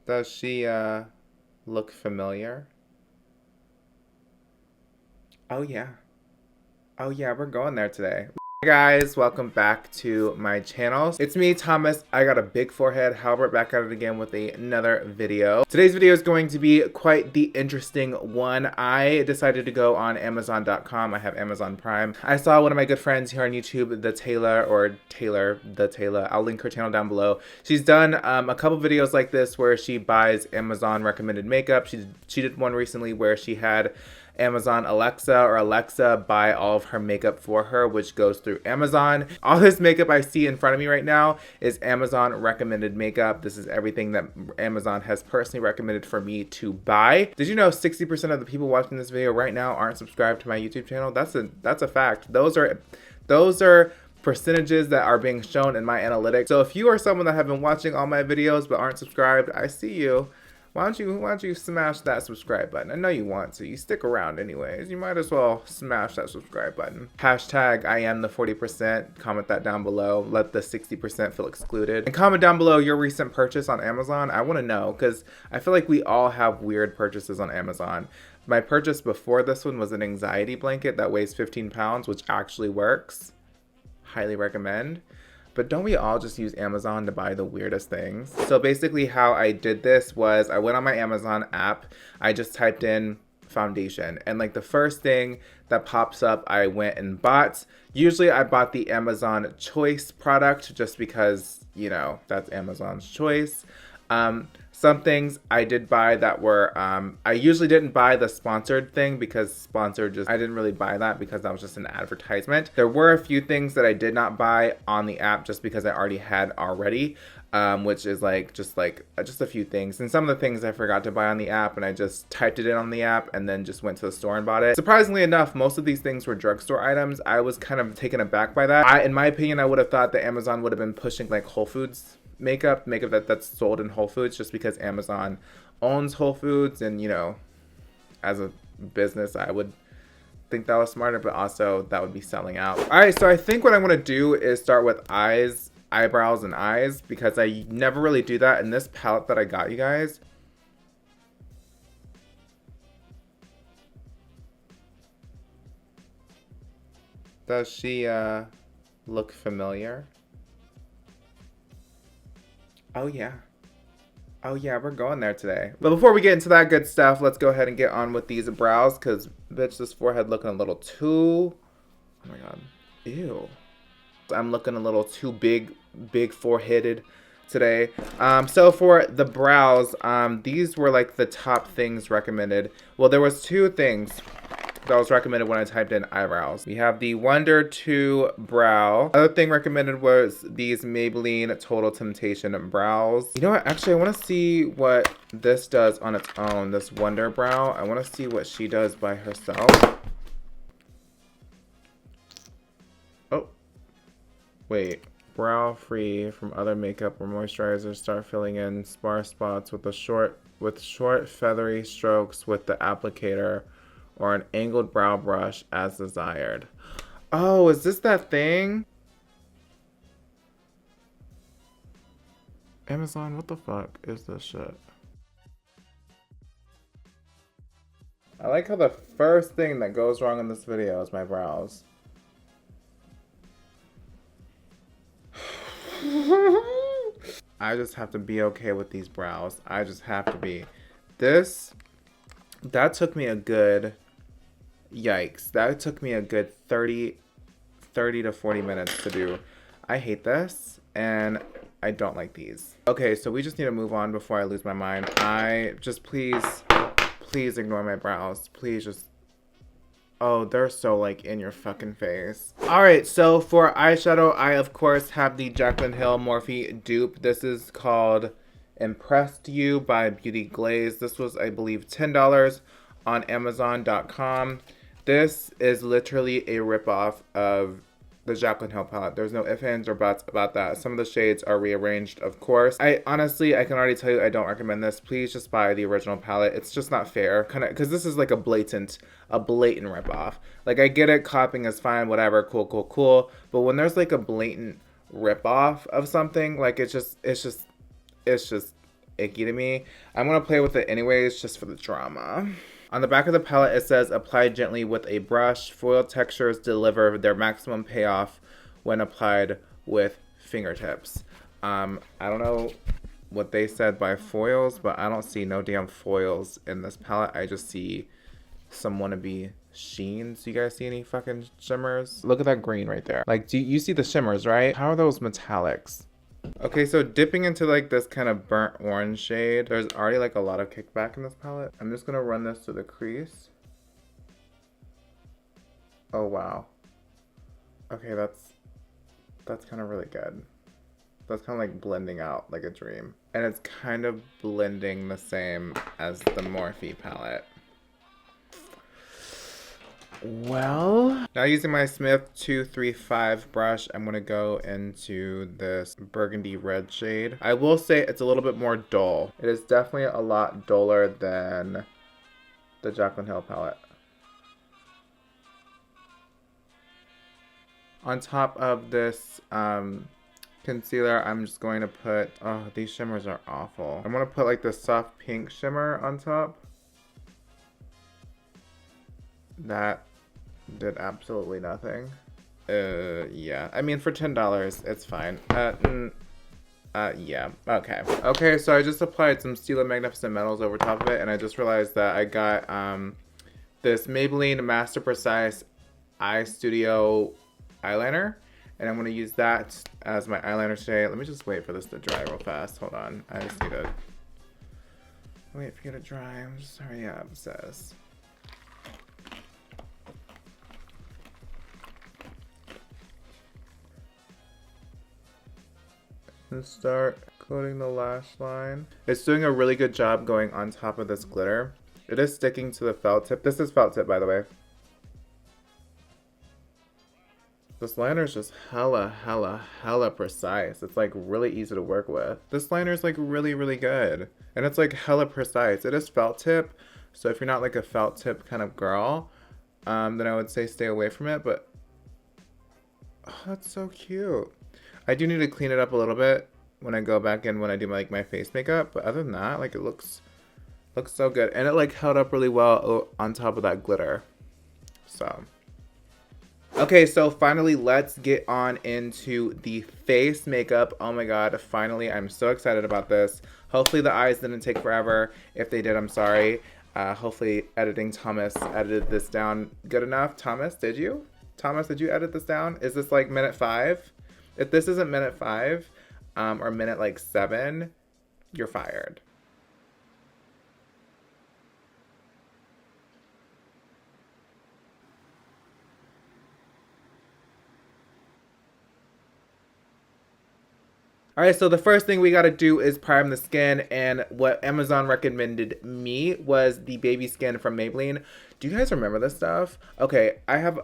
Does she look familiar? Oh yeah. Oh yeah, we're going there today. Hey guys, welcome back to my channel. It's me, Thomas. I got a big forehead. Halbert back at it again with another video. Today's video is going to be quite the interesting one. I decided to go on Amazon.com. I have Amazon Prime. I saw one of my good friends here on YouTube, the Taylor. I'll link her channel down below. She's done a couple videos like this where she buys Amazon recommended makeup. She did one recently where she had Amazon Alexa buy all of her makeup for her, which goes through Amazon. All this makeup I see in front of me right now is Amazon recommended makeup. This is everything that Amazon has personally recommended for me to buy. Did you know 60% of the people watching this video right now aren't subscribed to my YouTube channel? That's a fact. Those are percentages that are being shown in my analytics. So if you are someone that have been watching all my videos but aren't subscribed, I see you. Why don't you smash that subscribe button? I know you want to. You stick around anyways. You might as well smash that subscribe button. Hashtag I am the 40%. Comment that down below. Let the 60% feel excluded. And comment down below your recent purchase on Amazon. I want to know because I feel like we all have weird purchases on Amazon. My purchase before this one was an anxiety blanket that weighs 15 pounds, which actually works. Highly recommend. But don't we all just use Amazon to buy the weirdest things? So basically how I did this was I went on my Amazon app. I just typed in foundation. And like the first thing that pops up, I went and bought. Usually I bought the Amazon Choice product just because, you know, that's Amazon's choice. Some things I did buy that were, I usually didn't buy the sponsored thing because sponsored I didn't really buy that because that was just an advertisement. There were a few things that I did not buy on the app just because I already had already, which is just a few things. And some of the things I forgot to buy on the app and I just typed it in on the app and then just went to the store and bought it. Surprisingly enough, most of these things were drugstore items. I was kind of taken aback by that. In my opinion, I would have thought that Amazon would have been pushing like Whole Foods makeup that's sold in Whole Foods just because Amazon owns Whole Foods, and you know, as a business I would think that was smarter, but also that would be selling out. All right, so I think what I'm going to do is start with eyebrows and eyes because I never really do that. In this palette that I got you guys, does she look familiar? Oh yeah. Oh yeah, we're going there today. But before we get into that good stuff, let's go ahead and get on with these brows because, bitch, this forehead looking a little too... Oh my god. Ew. I'm looking a little too big foreheaded today. So for the brows, these were like the top things recommended. Well, there was two things that was recommended when I typed in eyebrows. We have the Wonder 2 brow. Other thing recommended was these Maybelline Total Temptation brows. You know what? Actually, I want to see what this does on its own. This Wonder brow. I want to see what she does by herself. Oh. Wait. Brow free from other makeup or moisturizers. Start filling in sparse spots with short feathery strokes with the applicator or an angled brow brush as desired. Oh, is this that thing? Amazon, what the fuck is this shit? I like how the first thing that goes wrong in this video is my brows. I just have to be okay with these brows. I just have to be. That took me a good... Yikes, that took me a good 30 to 40 minutes to do. I hate this and I don't like these. Okay, so we just need to move on before I lose my mind. Please ignore my brows. Please just, oh, they're so like in your fucking face. All right, so for eyeshadow, I of course have the Jaclyn Hill Morphe dupe. This is called Impressed You by Beauty Glaze. This was, I believe, $10 on Amazon.com. This is literally a ripoff of the Jaclyn Hill palette. There's no ifs, ands, or buts about that. Some of the shades are rearranged, of course. I can already tell you I don't recommend this. Please just buy the original palette. It's just not fair, kind of, because this is like a blatant ripoff. Like, I get it, copying is fine, whatever, cool. But when there's like a blatant ripoff of something, like it's just icky to me. I'm going to play with it anyways, just for the drama. On the back of the palette, it says, apply gently with a brush. Foil textures deliver their maximum payoff when applied with fingertips. I don't know what they said by foils, but I don't see no damn foils in this palette. I just see some wannabe sheens. Do you guys see any fucking shimmers? Look at that green right there. Like, do you see the shimmers, right? How are those metallics? Okay, so dipping into like this kind of burnt orange shade, there's already like a lot of kickback in this palette. I'm just gonna run this to the crease. Oh wow. Okay, that's kind of really good. That's kind of like blending out like a dream. And it's kind of blending the same as the Morphe palette. Well, now using my Smith 235 brush, I'm going to go into this burgundy red shade. I will say it's a little bit more dull. It is definitely a lot duller than the Jaclyn Hill palette. On top of this concealer, I'm just going to put, oh, these shimmers are awful. I'm going to put like the soft pink shimmer on top. That did absolutely nothing. Yeah. I mean, for $10, it's fine. Yeah. Okay. Okay, so I just applied some Stila Magnificent Metals over top of it, and I just realized that I got this Maybelline Master Precise Eye Studio eyeliner, and I'm going to use that as my eyeliner shade. Let me just wait for this to dry real fast. Hold on. I just need to wait for you to dry. I'm just hurry up, sis. And start coating the lash line. It's doing a really good job going on top of this glitter. It is sticking to the felt tip. This is felt tip, by the way. This liner is just hella precise. It's like really easy to work with. This liner is like really good. And it's like hella precise. It is felt tip. So if you're not like a felt tip kind of girl, then I would say stay away from it. But, oh, that's so cute. I do need to clean it up a little bit when I go back in when I do my face makeup. But other than that, like it looks so good. And it like held up really well on top of that glitter. So. Okay, so finally, let's get on into the face makeup. Oh my god, finally, I'm so excited about this. Hopefully the eyes didn't take forever. If they did, I'm sorry. Hopefully editing Thomas edited this down good enough. Thomas, did you? Thomas, did you edit this down? Is this like minute 5? If this isn't minute 5, or minute like 7, you're fired. All right, so the first thing we got to do is prime the skin, and what Amazon recommended me was the baby skin from Maybelline. Do you guys remember this stuff? Okay, I have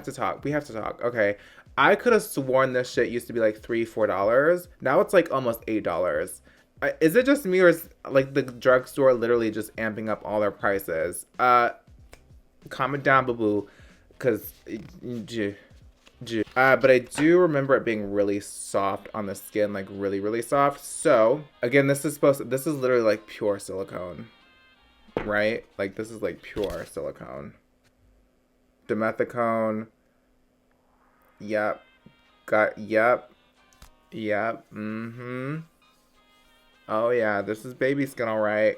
to talk. We have to talk. Okay, I could have sworn this shit used to be like $3-4. Now it's like almost $8. Is it just me, or is like the drugstore literally just amping up all their prices? Comment down, boo boo, because. But I do remember it being really soft on the skin, like really soft. So again, this is literally like pure silicone, right? Like this is like pure silicone. Dimethicone. Yep. Yep. Oh yeah, this is baby skin, all right.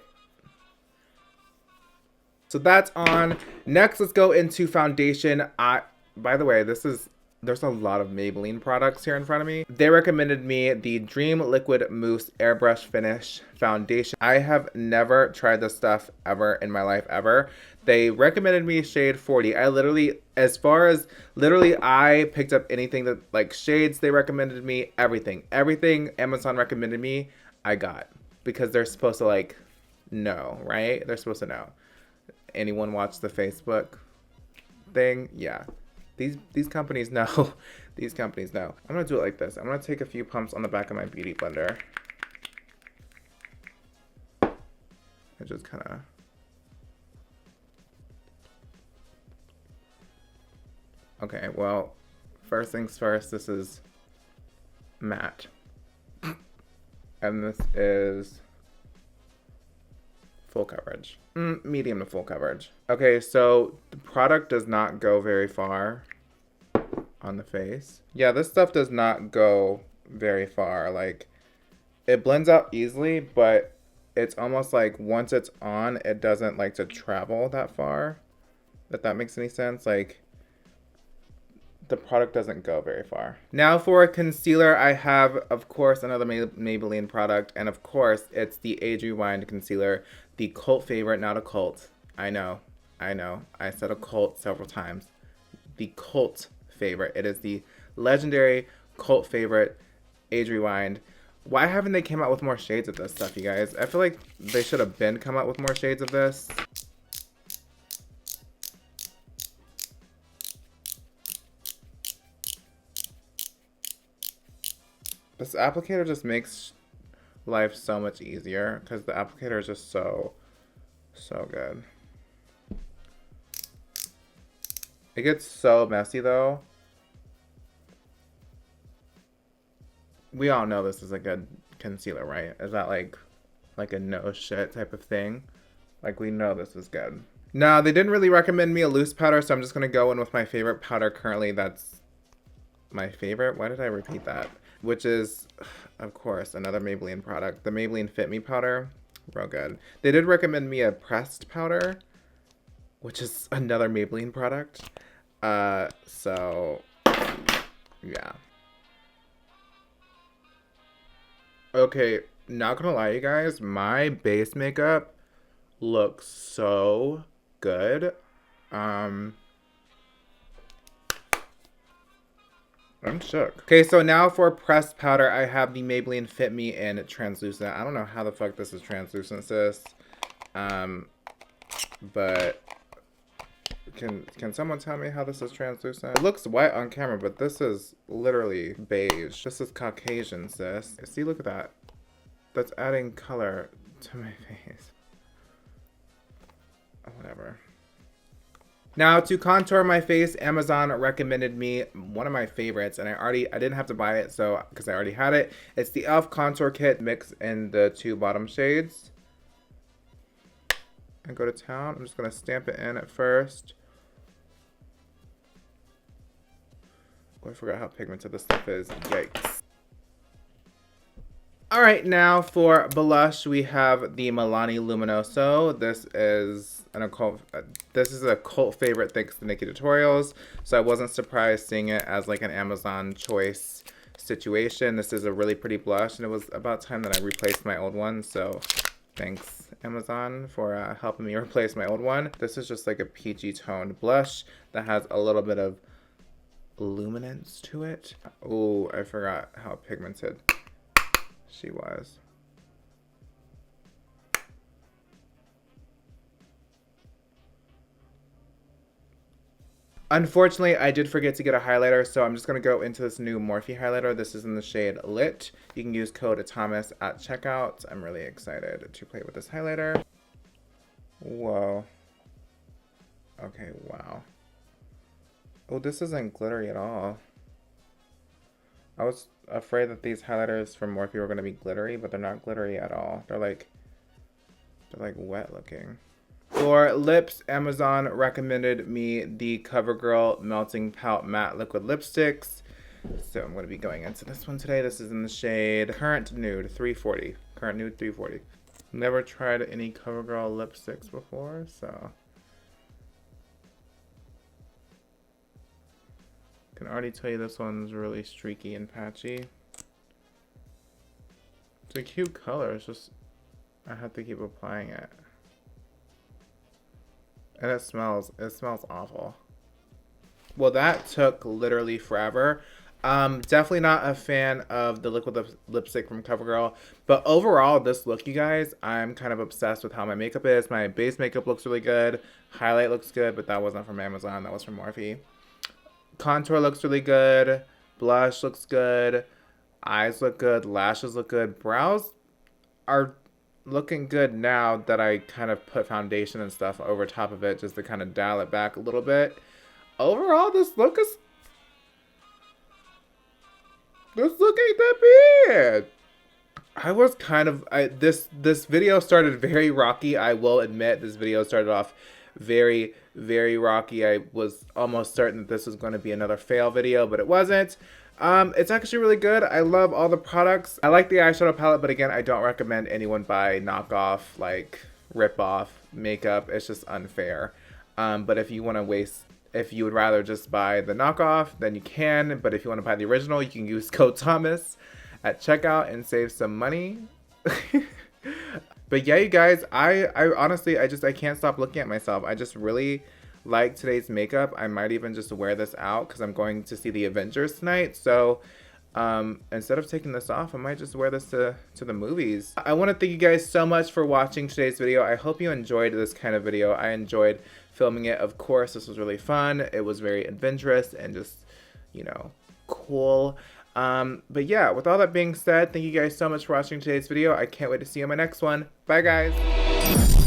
So that's on. Next, let's go into foundation. By the way, there's a lot of Maybelline products here in front of me. They recommended me the Dream Liquid Mousse Airbrush Finish Foundation. I have never tried this stuff ever in my life, ever. They recommended me shade 40. I picked up anything that, like shades they recommended me, everything. Everything Amazon recommended me, I got. Because they're supposed to like know, right? They're supposed to know. Anyone watch the Facebook thing? Yeah. These companies know. These companies know. I'm going to do it like this. I'm going to take a few pumps on the back of my beauty blender. I just kind of... Okay, well, first things first, this is matte. And this is Full coverage. Medium to full coverage. Okay, so the product does not go very far on the face. Yeah, this stuff does not go very far. Like, it blends out easily, but it's almost like once it's on, it doesn't like to travel that far. If that makes any sense. Like, the product doesn't go very far. Now for concealer, I have, of course, another Maybelline product. And of course, it's the Age Rewind Concealer. The cult favorite, not a cult. I know. I said a cult several times. The cult favorite. It is the legendary cult favorite, Age Rewind. Why haven't they came out with more shades of this stuff, you guys? I feel like they should have come out with more shades of this. This applicator just makes life so much easier because the applicator is just so good. It gets so messy though. We all know this is a good concealer, right? Is that like a no shit type of thing? Like, we know this is good. Now, they didn't really recommend me a loose powder, so I'm just gonna go in with my favorite powder currently. That's my favorite. Why did I repeat that? Which is, of course, another Maybelline product. The Maybelline Fit Me powder. Real good. They did recommend me a pressed powder, which is another Maybelline product. So, yeah. Okay, not gonna lie, you guys. My base makeup looks so good. I'm shook. Okay, so now for pressed powder, I have the Maybelline Fit Me in Translucent. I don't know how the fuck this is translucent, sis. But can someone tell me how this is translucent? It looks white on camera, but this is literally beige. This is Caucasian, sis. See, look at that. That's adding color to my face. Whatever. Now, to contour my face, Amazon recommended me one of my favorites, and I didn't have to buy it, so because I already had it. It's the e.l.f. Contour Kit mix in the 2 bottom shades. And go to town. I'm just gonna stamp it in at first. Oh, I forgot how pigmented this stuff is. Yikes. Alright, now for blush, we have the Milani Luminoso. This is a cult favorite thanks to Nikki Tutorials, so I wasn't surprised seeing it as like an Amazon choice situation. This is a really pretty blush, and it was about time that I replaced my old one, so thanks Amazon for helping me replace my old one. This is just like a peachy toned blush that has a little bit of luminance to it. Oh, I forgot how pigmented she was. Unfortunately, I did forget to get a highlighter, so I'm just going to go into this new Morphe highlighter. This is in the shade Lit. You can use code Thomas at checkout. I'm really excited to play with this highlighter. Whoa. Okay, wow. Oh, this isn't glittery at all. I was afraid that these highlighters from Morphe were going to be glittery, but they're not glittery at all. They're like wet looking. For lips, Amazon recommended me the CoverGirl Melting Pout Matte Liquid Lipsticks. So I'm going to be going into this one today. This is in the shade Current Nude 340. Current Nude 340. Never tried any CoverGirl lipsticks before, so can already tell you this one's really streaky and patchy. It's a cute color, it's just I have to keep applying it. And it smells awful. Well, that took literally forever. Definitely not a fan of the liquid lipstick from CoverGirl. But overall, this look, you guys, I'm kind of obsessed with how my makeup is. My base makeup looks really good. Highlight looks good, but that wasn't from Amazon. That was from Morphe. Contour looks really good. Blush looks good. Eyes look good. Lashes look good. Brows are looking good now that I kind of put foundation and stuff over top of it just to kind of dial it back a little bit. Overall, this look ain't that bad. I was kind of this video started very rocky. I will admit this video started off very rocky. I was almost certain that this was going to be another fail video, but it wasn't. It's actually really good. I love all the products. I like the eyeshadow palette, but again, I don't recommend anyone buy knockoff, like rip-off makeup. It's just unfair. But if you want to if you would rather just buy the knockoff, then you can. But if you want to buy the original, you can use code Thomas at checkout and save some money. But yeah, you guys, I honestly, I can't stop looking at myself. I just really like today's makeup. I might even just wear this out because I'm going to see the Avengers tonight. So instead of taking this off, I might just wear this to the movies. I want to thank you guys so much for watching today's video. I hope you enjoyed this kind of video. I enjoyed filming it. Of course, this was really fun. It was very adventurous and just, you know, cool. But yeah, with all that being said, thank you guys so much for watching today's video. I can't wait to see you in my next one. Bye, guys.